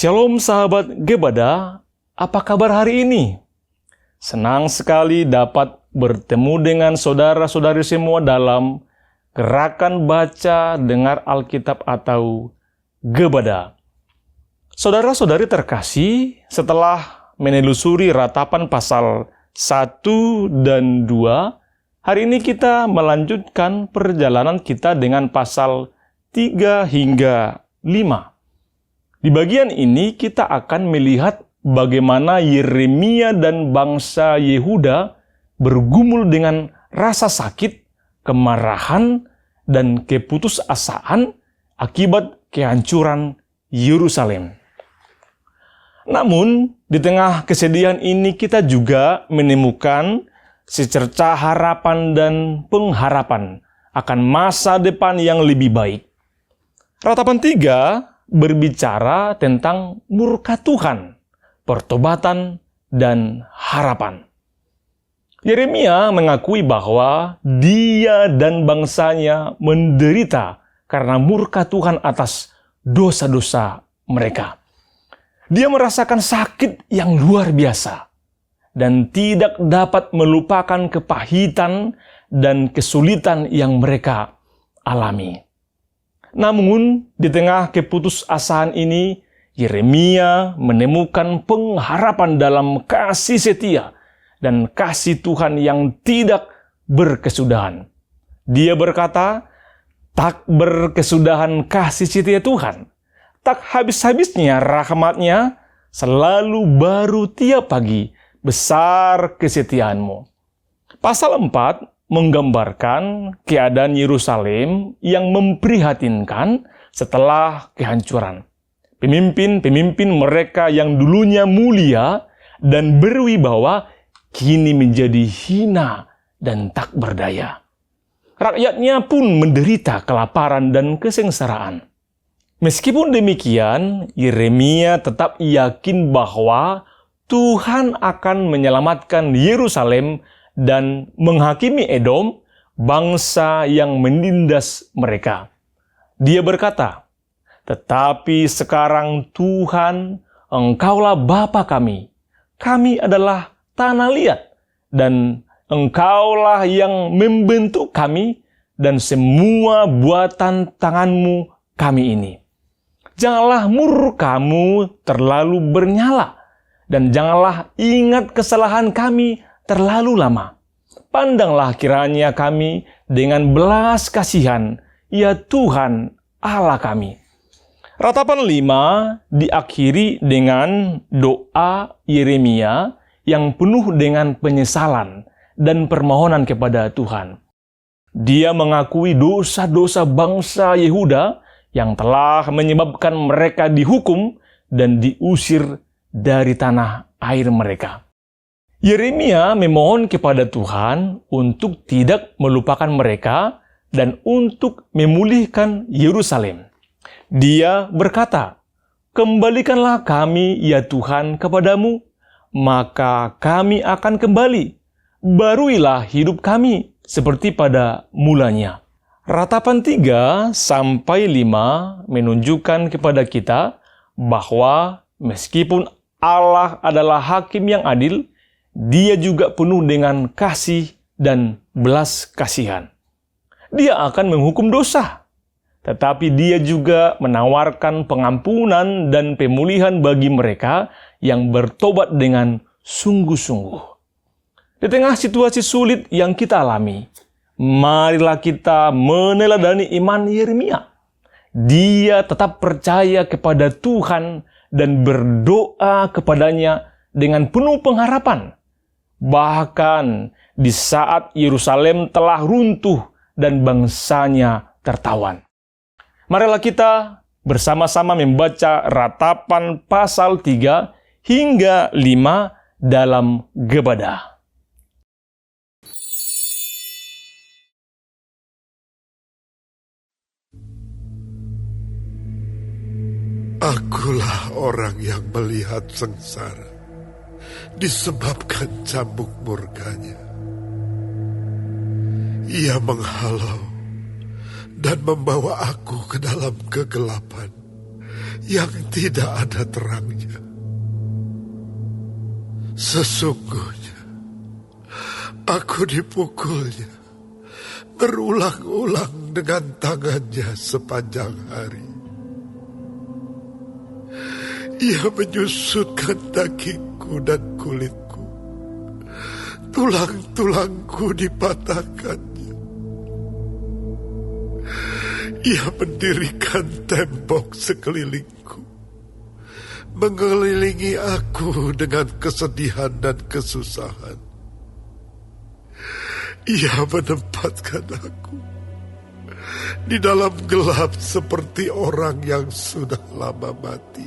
Shalom sahabat Gebada, apa kabar hari ini? Senang sekali dapat bertemu dengan saudara-saudari semua dalam Gerakan Baca Dengar Alkitab atau Gebada. Saudara-saudari terkasih, setelah menelusuri ratapan pasal 1 dan 2, hari ini kita melanjutkan perjalanan kita dengan pasal 3 hingga 5. Di bagian ini kita akan melihat bagaimana Yeremia dan bangsa Yehuda bergumul dengan rasa sakit, kemarahan, dan keputusasaan akibat kehancuran Yerusalem. Namun, di tengah kesedihan ini kita juga menemukan secerca harapan dan pengharapan akan masa depan yang lebih baik. Ratapan 3 berbicara tentang murka Tuhan, pertobatan, dan harapan. Yeremia mengakui bahwa dia dan bangsanya menderita karena murka Tuhan atas dosa-dosa mereka. Dia merasakan sakit yang luar biasa dan tidak dapat melupakan kepahitan dan kesulitan yang mereka alami. Namun, di tengah keputusasaan ini, Yeremia menemukan pengharapan dalam kasih setia dan kasih Tuhan yang tidak berkesudahan. Dia berkata, "Tak berkesudahan kasih setia Tuhan, tak habis-habisnya rahmat-Nya, selalu baru tiap pagi, besar kesetiaanmu." Pasal 4 menggambarkan keadaan Yerusalem yang memprihatinkan setelah kehancuran. Pemimpin-pemimpin mereka yang dulunya mulia dan berwibawa kini menjadi hina dan tak berdaya. Rakyatnya pun menderita kelaparan dan kesengsaraan. Meskipun demikian, Yeremia tetap yakin bahwa Tuhan akan menyelamatkan Yerusalem dan menghakimi Edom, bangsa yang menindas mereka. Dia berkata, "Tetapi sekarang Tuhan, Engkaulah Bapa kami. Kami adalah tanah liat, dan Engkaulah yang membentuk kami, dan semua buatan tanganmu kami ini. Janganlah murkamu terlalu bernyala, dan janganlah ingat kesalahan kami terlalu lama. Pandanglah kiranya kami dengan belas kasihan, ya Tuhan Allah kami." Ratapan 5 diakhiri dengan doa Yeremia yang penuh dengan penyesalan dan permohonan kepada Tuhan. Dia mengakui dosa-dosa bangsa Yehuda yang telah menyebabkan mereka dihukum dan diusir dari tanah air mereka. Yeremia memohon kepada Tuhan untuk tidak melupakan mereka dan untuk memulihkan Yerusalem. Dia berkata, "Kembalikanlah kami, ya Tuhan, kepadamu, maka kami akan kembali. Baruilah hidup kami seperti pada mulanya." Ratapan 3 sampai 5 menunjukkan kepada kita bahwa meskipun Allah adalah hakim yang adil, Dia juga penuh dengan kasih dan belas kasihan. Dia akan menghukum dosa, tetapi Dia juga menawarkan pengampunan dan pemulihan bagi mereka yang bertobat dengan sungguh-sungguh. Di tengah situasi sulit yang kita alami, marilah kita meneladani iman Yeremia. Dia tetap percaya kepada Tuhan dan berdoa kepadanya dengan penuh pengharapan. Bahkan di saat Yerusalem telah runtuh dan bangsanya tertawan. Marilah kita bersama-sama membaca ratapan pasal 3 hingga 5 dalam Gebada. Akulah orang yang melihat sengsara disebabkan cambuk murkanya. Ia menghalau dan membawa aku ke dalam kegelapan yang tidak ada terangnya. Sesungguhnya aku dipukulnya berulang-ulang dengan tangannya sepanjang hari. Ia menyusutkan dagingku dan kulitku. Tulang-tulangku dipatahkannya. Ia mendirikan tembok sekelilingku, mengelilingi aku dengan kesedihan dan kesusahan. Ia menempatkan aku di dalam gelap seperti orang yang sudah lama mati.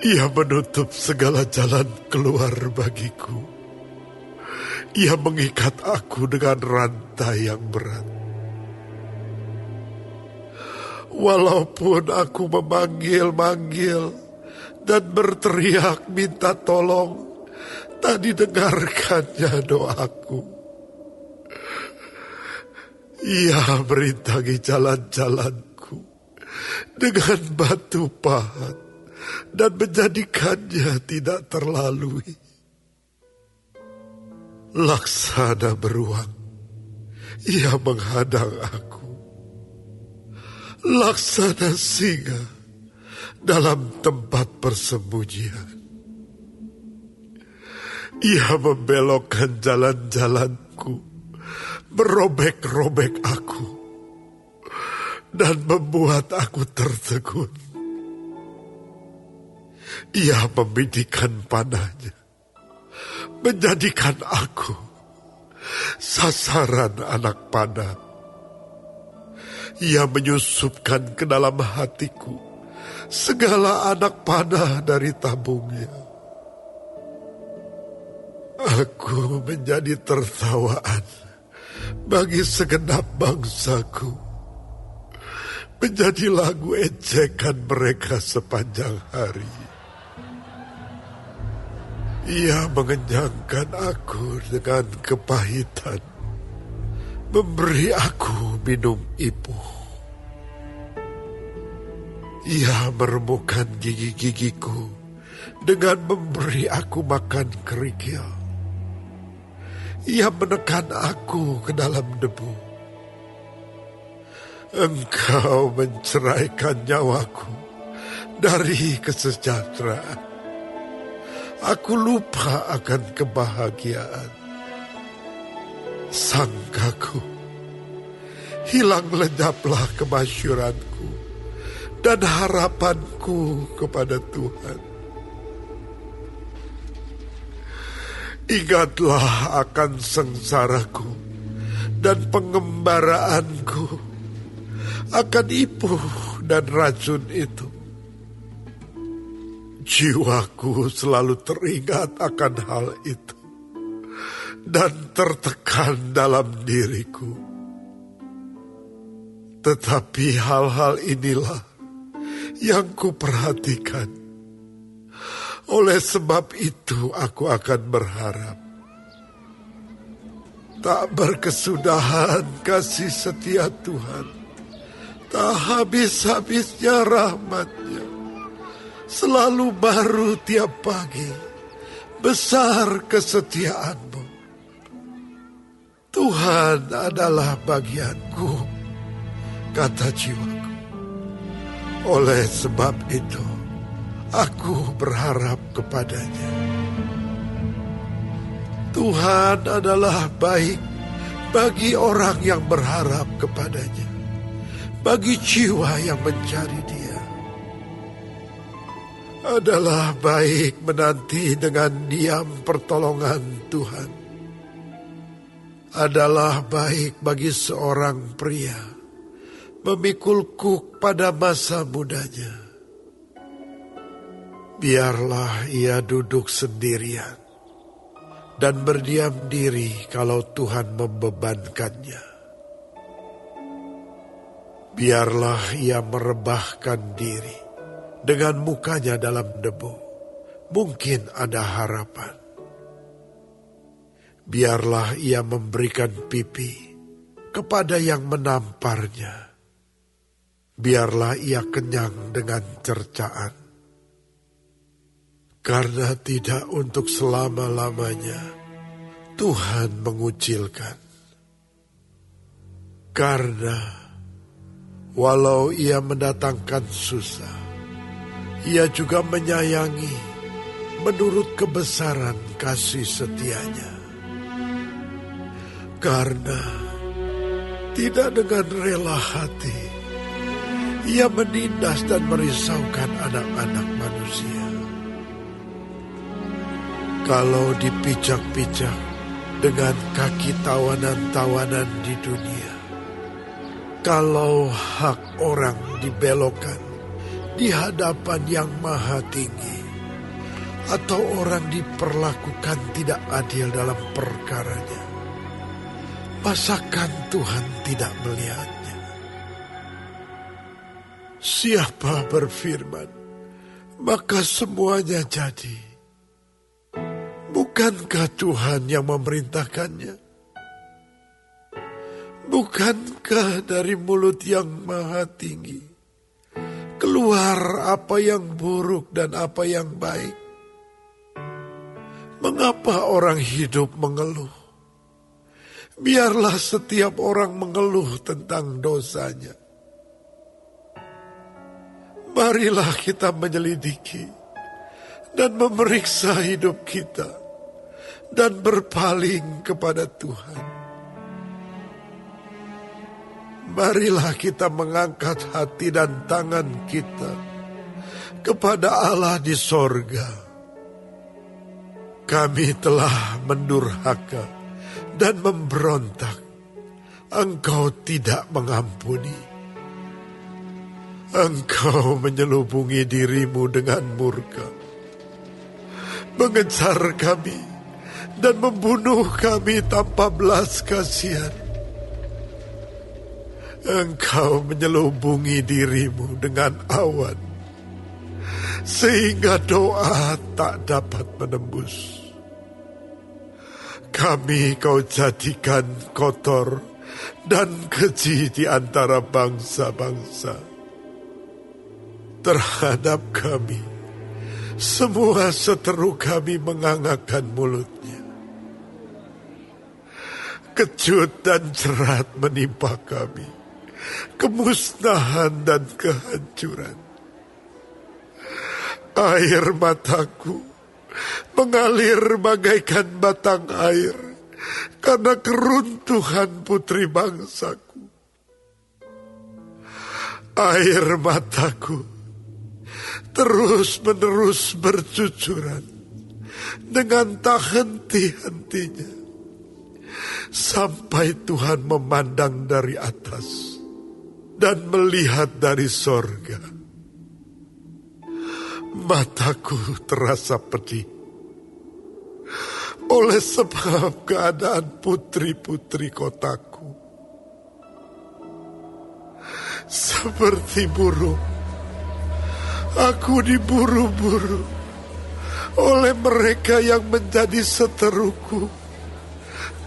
Ia menutup segala jalan keluar bagiku. Ia mengikat aku dengan rantai yang berat. Walaupun aku memanggil-manggil dan berteriak minta tolong, tak didengarkannya doaku. Ia merintangi jalan-jalanku dengan batu pahat dan menjadikannya tidak terlalui. Laksana beruang, ia menghadang aku. Laksana singa dalam tempat persembunyian. Ia membelokkan jalan-jalanku, merobek-robek aku, dan membuat aku tertegun. Ia membidikan panahnya, menjadikan aku sasaran anak panah. Ia menyusupkan ke dalam hatiku segala anak panah dari tabungnya. Aku menjadi tertawaan bagi segenap bangsaku, menjadi lagu ejekan mereka sepanjang hari. Ia mengenyangkan aku dengan kepahitan, memberi aku minum ipuh. Ia meremukkan gigi-gigiku dengan memberi aku makan kerikil. Ia menekan aku ke dalam debu. Engkau menceraikan nyawaku dari kesejahteraan. Aku lupa akan kebahagiaan. Sangkaku, hilang lenyaplah kemasyuranku dan harapanku kepada Tuhan. Ingatlah akan sengsaraku dan pengembaraanku, akan ipuh dan racun itu. Jiwaku selalu teringat akan hal itu dan tertekan dalam diriku. Tetapi hal-hal inilah yang kuperhatikan. Oleh sebab itu aku akan berharap. Tak berkesudahan kasih setia Tuhan, tak habis-habisnya rahmat-Nya. Selalu baru tiap pagi, besar kesetiaan-Mu. Tuhan adalah bagianku, kata jiwaku. Oleh sebab itu, aku berharap kepada-Nya. Tuhan adalah baik bagi orang yang berharap kepada-Nya, bagi jiwa yang mencari Dia. Adalah baik menanti dengan diam pertolongan Tuhan. Adalah baik bagi seorang pria memikul kuk pada masa mudanya. Biarlah ia duduk sendirian dan berdiam diri kalau Tuhan membebankannya. Biarlah ia merebahkan diri dengan mukanya dalam debu, mungkin ada harapan. Biarlah ia memberikan pipi kepada yang menamparnya. biarlah ia kenyang dengan cercaan. Karena tidak untuk selama-lamanya Tuhan mengucilkan. Karena walau ia mendatangkan susah, ia juga menyayangi menurut kebesaran kasih setianya. Karena tidak dengan rela hati, ia menindas dan merisaukan anak-anak manusia. Kalau dipijak-pijak dengan kaki tawanan-tawanan di dunia, kalau hak orang dibelokkan di hadapan yang maha tinggi, atau orang diperlakukan tidak adil dalam perkaranya, masakan Tuhan tidak melihatnya? Siapa berfirman, maka semuanya jadi. Bukankah Tuhan yang memerintahkannya? Bukankah dari mulut yang maha tinggi keluar apa yang buruk dan apa yang baik? Mengapa orang hidup mengeluh? Biarlah setiap orang mengeluh tentang dosanya. Marilah kita menyelidiki dan memeriksa hidup kita dan berpaling kepada Tuhan. Marilah kita mengangkat hati dan tangan kita kepada Allah di sorga. Kami telah mendurhaka dan memberontak. Engkau tidak mengampuni. Engkau menyelubungi dirimu dengan murka, mengejar kami dan membunuh kami tanpa belas kasihan. Engkau menyelubungi dirimu dengan awan, sehingga doa tak dapat menembus. Kami kau jadikan kotor dan keji di antara bangsa-bangsa. Terhadap kami, semua seteru kami mengangakkan mulutnya. Kejut dan jerat menimpa kami, kemusnahan dan kehancuran. Air mataku mengalir bagaikan batang air karena keruntuhan putri bangsaku. Air mataku terus-menerus bercucuran dengan tak henti-hentinya, sampai Tuhan memandang dari atas dan melihat dari sorga. Mataku terasa pedih oleh sebab keadaan putri-putri kotaku. Seperti burung, aku diburu-buru oleh mereka yang menjadi seteruku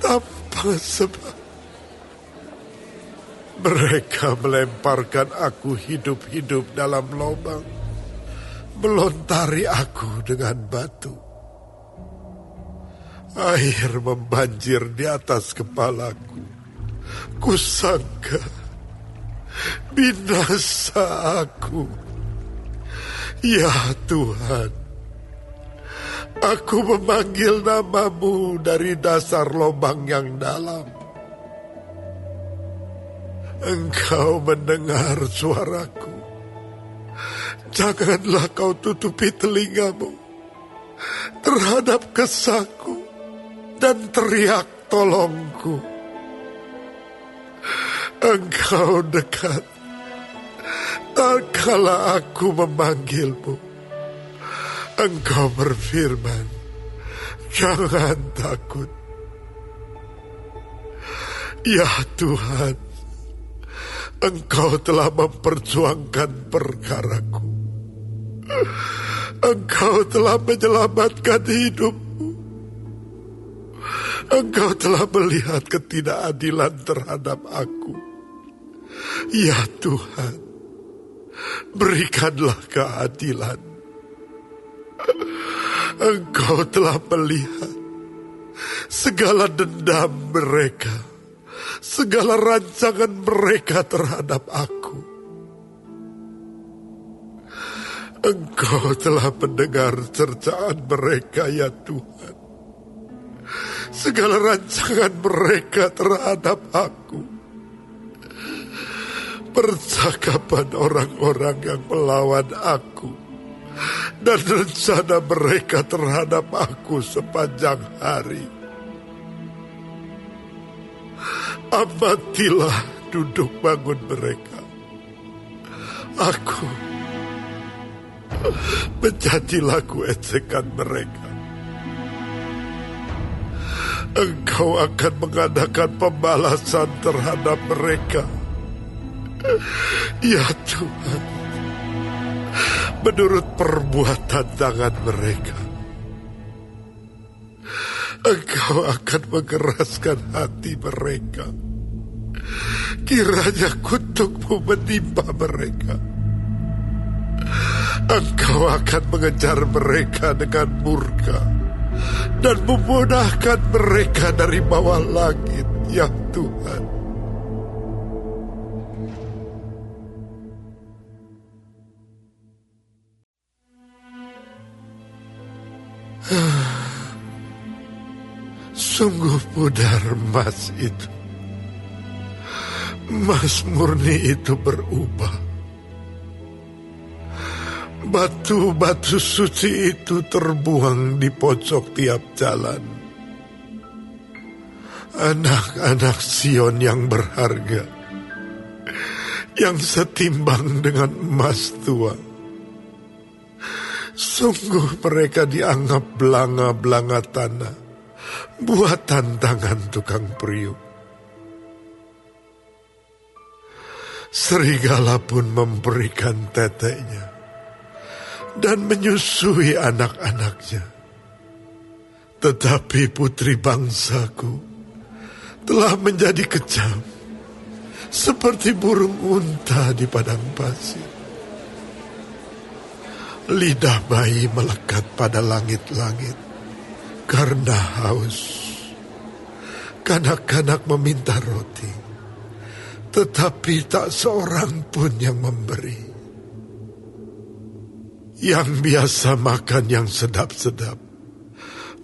tanpa sebab. Mereka melemparkan aku hidup-hidup dalam lubang, melontari aku dengan batu. Air membanjir di atas kepalaku. Kusangka binasa aku. Ya Tuhan, aku memanggil namamu dari dasar lubang yang dalam. Engkau mendengar suaraku. Janganlah kau tutupi telingamu terhadap kesahku dan teriak tolongku. Engkau dekat tak kala aku memanggilmu. Engkau berfirman, jangan takut. Ya Tuhan, Engkau telah memperjuangkan perkaraku. Engkau telah menyelamatkan hidupku. Engkau telah melihat ketidakadilan terhadap aku. Ya Tuhan, berikanlah keadilan. Engkau telah melihat segala dendam mereka, segala rancangan mereka terhadap aku. Engkau telah mendengar cercaan mereka, ya Tuhan. Segala rancangan mereka terhadap aku. Percakapan orang-orang yang melawan aku dan rencana mereka terhadap aku sepanjang hari. Amatilah duduk bangun mereka. Aku menjadi lagu ejekan mereka. Engkau akan mengadakan pembalasan terhadap mereka, ya Tuhan, menurut perbuatan tangan mereka. Engkau akan mengeraskan hati mereka. Kiranya kutuk-Mu menimpa mereka. Engkau akan mengejar mereka dengan murka dan memunahkan mereka dari bawah langit, ya Tuhan. Sungguh pudar emas itu. Emas murni itu berubah. Batu-batu suci itu terbuang di pojok tiap jalan. Anak-anak Sion yang berharga, yang setimbang dengan emas tua. Sungguh mereka dianggap belanga-belanga tanah, buatan tangan tukang periuk. Serigala pun memberikan teteknya dan menyusui anak-anaknya. Tetapi putri bangsaku telah menjadi kejam, seperti burung unta di padang pasir. Lidah bayi melekat pada langit-langit karena haus. Kanak-kanak meminta roti, tetapi tak seorang pun yang memberi. Yang biasa makan yang sedap-sedap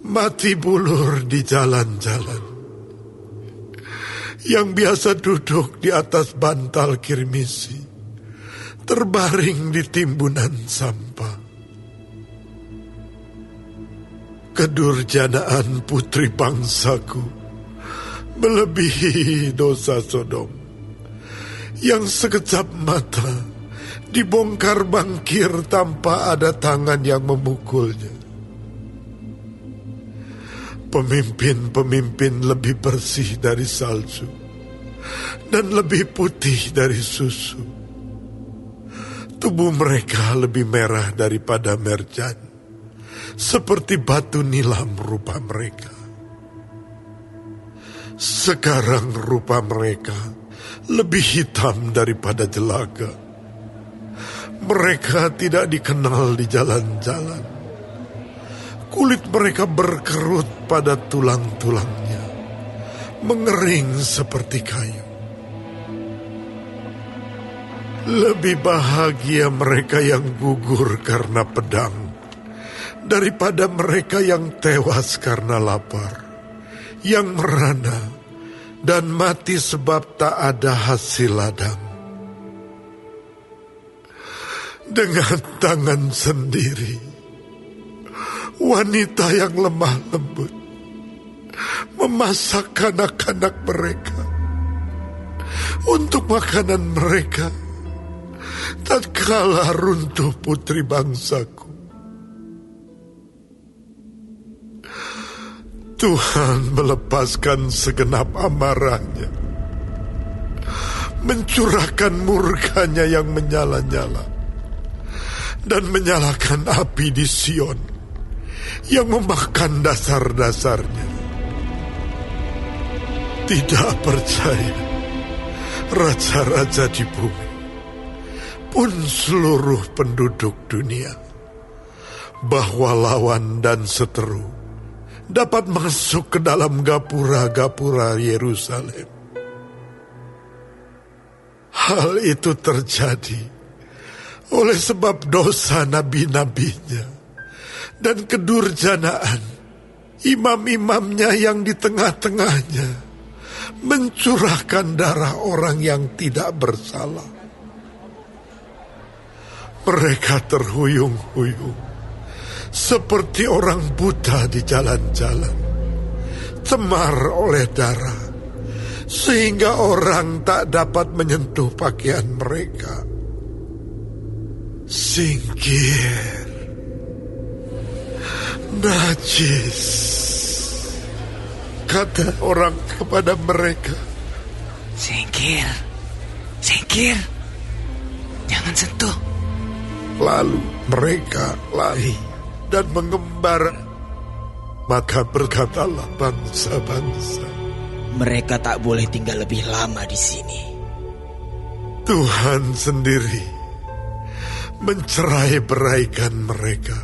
mati bulur di jalan-jalan. Yang biasa duduk di atas bantal kirmisi terbaring di timbunan sampah. Kedurjanaan putri bangsaku melebihi dosa Sodom, yang sekejap mata dibongkar bangkir tanpa ada tangan yang memukulnya. Pemimpin-pemimpin lebih bersih dari salju dan lebih putih dari susu. Tubuh mereka lebih merah daripada merjan, seperti batu nilam rupa mereka. Sekarang rupa mereka lebih hitam daripada jelaga. Mereka tidak dikenal di jalan-jalan. Kulit mereka berkerut pada tulang-tulangnya, mengering seperti kayu. Lebih bahagia mereka yang gugur karena pedang daripada mereka yang tewas karena lapar, yang merana dan mati sebab tak ada hasil ladang. Dengan tangan sendiri, wanita yang lemah lembut memasak anak-anak mereka untuk makanan mereka tatkala runtuh putri bangsaku. Tuhan melepaskan segenap amarahnya, mencurahkan murkanya yang menyala-nyala, dan menyalakan api di Sion yang memakan dasar-dasarnya. Tidak percaya raja-raja di bumi, maupun seluruh penduduk dunia, bahwa lawan dan seteru dapat masuk ke dalam gapura-gapura Yerusalem. Hal itu terjadi oleh sebab dosa nabi-nabinya dan kedurjanaan imam-imamnya yang di tengah-tengahnya mencurahkan darah orang yang tidak bersalah. Mereka terhuyung-huyung seperti orang buta di jalan-jalan, cemar oleh darah, sehingga orang tak dapat menyentuh pakaian mereka. Singkir, najis, kata orang kepada mereka. Singkir, singkir, jangan sentuh. Lalu mereka lari dan mengembara. Maka berkatalah bangsa-bangsa, Mereka tak boleh tinggal lebih lama di sini. Tuhan sendiri mencerai-beraikan mereka.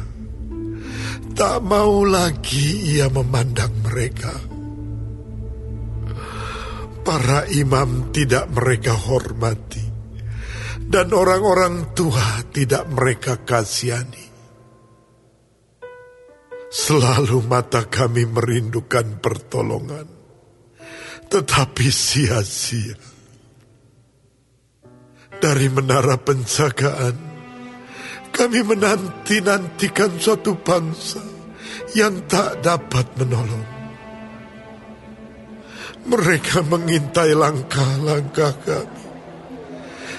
Tak mau lagi ia memandang mereka. Para imam tidak mereka hormati, dan orang-orang tua tidak mereka kasihani. Selalu mata kami merindukan pertolongan, tetapi sia-sia. Dari menara penjagaan, kami menanti-nantikan suatu bangsa yang tak dapat menolong. Mereka mengintai langkah-langkah kami,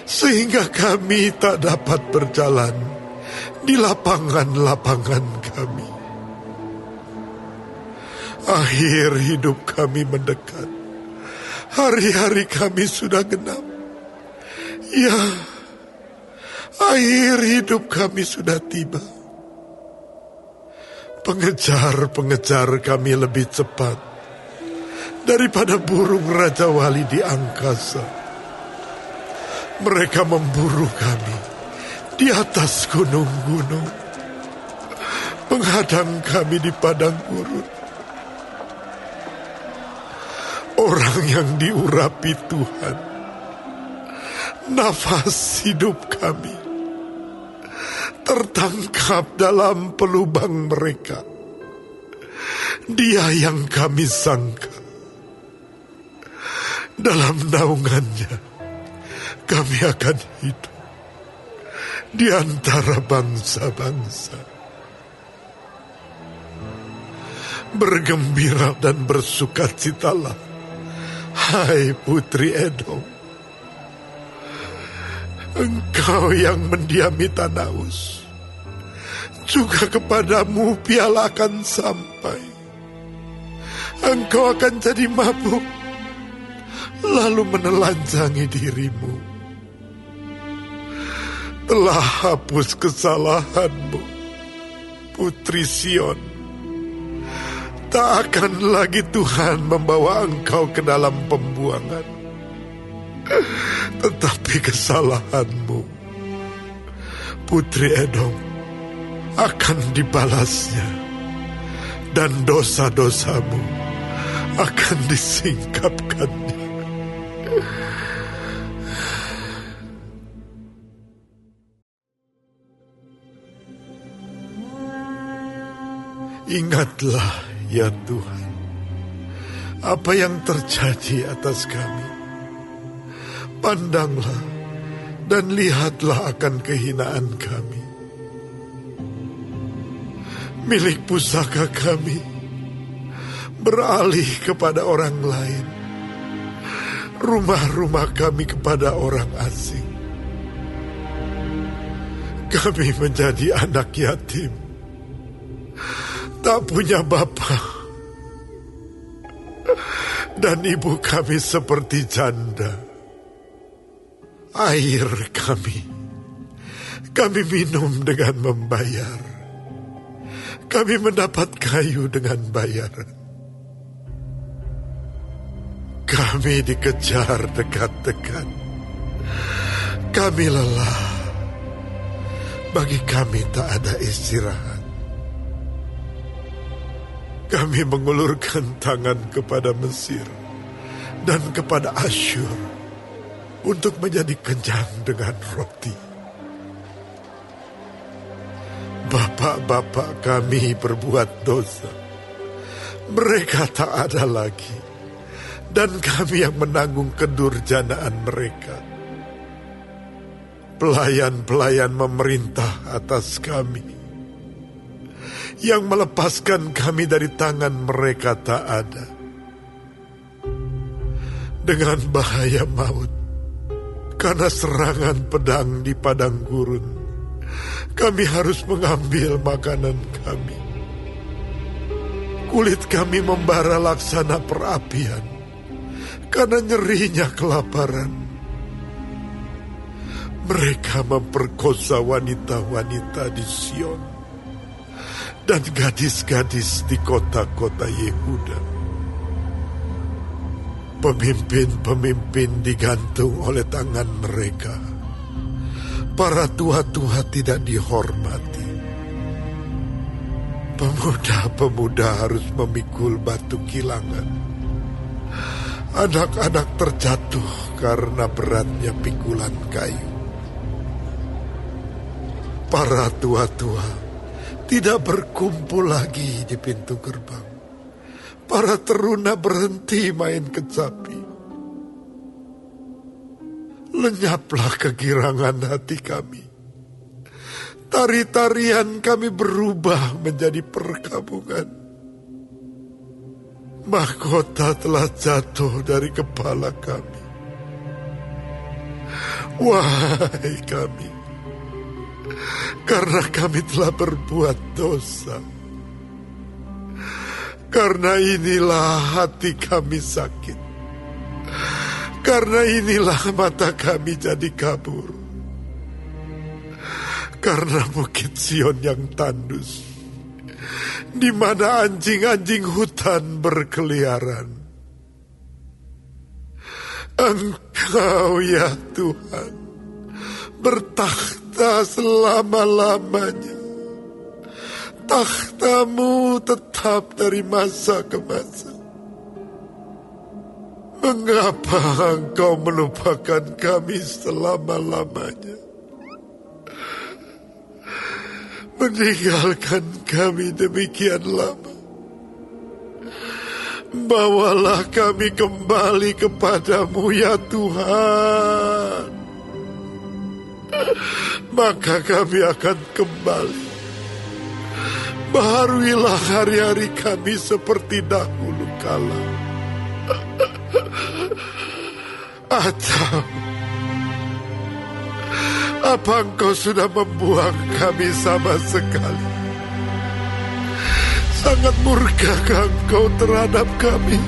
sehingga kami tak dapat berjalan di lapangan-lapangan kami. Akhir hidup kami mendekat. Hari-hari kami sudah genap. Ya, akhir hidup kami sudah tiba. Pengejar-pengejar kami lebih cepat daripada burung Raja Wali di angkasa. Mereka memburu kami di atas gunung-gunung, menghadang kami di padang gurun. Orang yang diurapi Tuhan, nafas hidup kami, tertangkap dalam pelubang mereka. Dia yang kami sangka, dalam naungannya kami akan hidup di antara bangsa-bangsa. Bergembira dan bersukacitalah, hai Putri Edom, engkau yang mendiami tanah Uz, juga kepadamu piala akan sampai. Engkau akan jadi mabuk, lalu menelanjangi dirimu. Telah hapus kesalahanmu, Putri Sion. Tak akan lagi Tuhan membawa engkau ke dalam pembuangan, tetapi kesalahanmu, Putri Edom, akan dibalasnya, dan dosa-dosamu akan disingkapkannya. Ingatlah, ya Tuhan, apa yang terjadi atas kami. Pandanglah dan lihatlah akan kehinaan kami. Milik pusaka kami beralih kepada orang lain, rumah-rumah kami kepada orang asing. Kami menjadi anak yatim, tak punya bapa, dan ibu kami seperti janda. Air kami minum dengan membayar. Kami mendapat kayu dengan bayaran. Kami dikejar dekat-dekat. Kami lelah bagi kami tak ada istirahat. Kami mengulurkan tangan kepada Mesir dan kepada Asyur untuk menjadi kenyang dengan roti. Bapak-bapak kami berbuat dosa. Mereka tak ada lagi, dan kami yang menanggung kedurjanaan mereka. Pelayan-pelayan memerintah atas kami, yang melepaskan kami dari tangan mereka tak ada. Dengan bahaya maut, karena serangan pedang di padang gurun, kami harus mengambil makanan kami. Kulit kami membara laksana perapian, karena nyerinya kelaparan. Mereka memperkosa wanita-wanita di Sion dan gadis-gadis di kota-kota Yehuda. Pemimpin-pemimpin digantung oleh tangan mereka. Para tua-tua tidak dihormati. Pemuda-pemuda harus memikul batu kilangan. Anak-anak terjatuh karena beratnya pikulan kayu. Para tua-tua tidak berkumpul lagi di pintu gerbang. Para teruna berhenti main kecapi. Lenyaplah kegirangan hati kami. Tari-tarian kami berubah menjadi perkabungan. Mahkota telah jatuh dari kepala kami. Wahai kami, karena kami telah berbuat dosa. Karena inilah hati kami sakit. Karena inilah mata kami jadi kabur. Karena bukit Sion yang tandus, di mana anjing-anjing hutan berkeliaran. Engkau ya Tuhan, bertakhta selama-lamanya. Takhtamu tetap dari masa ke masa. Mengapa engkau melupakan kami selama-lamanya? Meninggalkan kami demikian lama. Bawalah kami kembali kepadamu ya Tuhan. Maka kami akan kembali. Baharuilah hari-hari kami seperti dahulu kala. Atau apa engkau sudah membuang kami sama sekali? Sangat murkakah engkau terhadap kami?